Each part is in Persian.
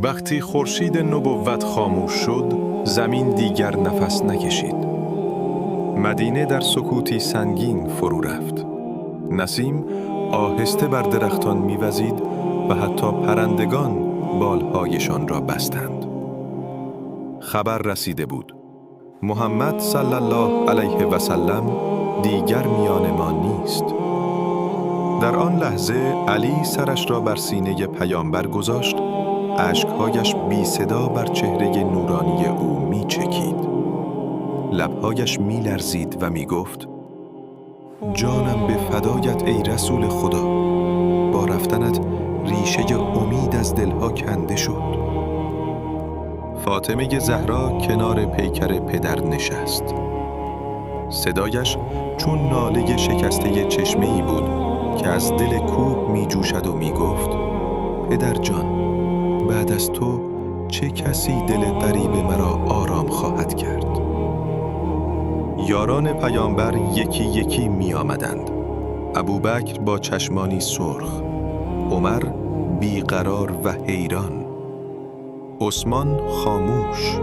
وقتی خورشید نبوت خاموش شد، زمین دیگر نفس نکشید. مدینه در سکوتی سنگین فرو رفت. نسیم آهسته بر درختان می‌وزید و حتی پرندگان بالهایشان را بستند. خبر رسیده بود. محمد صلی الله علیه و سلم دیگر میان ما نیست. در آن لحظه علی سرش را بر سینه پیامبر گذاشت، اشک‌هایش بی صدا بر چهره نورانی او می چکید. لب‌هایش می لرزید و می گفت: جانم به فدایت ای رسول خدا، با رفتنت ریشه امید از دلها کنده شد. فاطمه زهرا کنار پیکر پدر نشست. صدایش چون ناله شکسته چشمه‌ای بود که از دل کوه می جوشد و می گفت: پدر جان، بعد از تو چه کسی دل غریب مرا آرام خواهد کرد؟ یاران پیامبر یکی یکی می آمدند. ابوبکر با چشمانی سرخ، عمر بیقرار و حیران، عثمان خاموش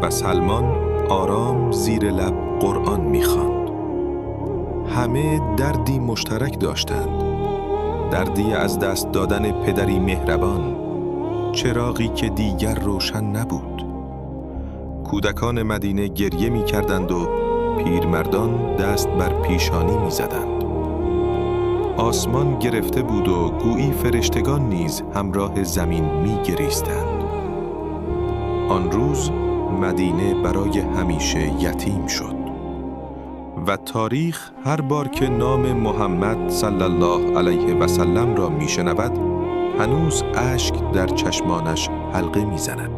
و سلمان آرام زیر لب قرآن می خواند. همه دردی مشترک داشتند، دردی از دست دادن پدری مهربان، چراغی که دیگر روشن نبود. کودکان مدینه گریه می کردند و پیرمردان دست بر پیشانی می زدند. آسمان گرفته بود و گویی فرشتگان نیز همراه زمین می گریستند. آن روز مدینه برای همیشه یتیم شد و تاریخ هر بار که نام محمد صلی الله علیه و سلم را می شنود، هنوز اشک در چشمانش حلقه می زند.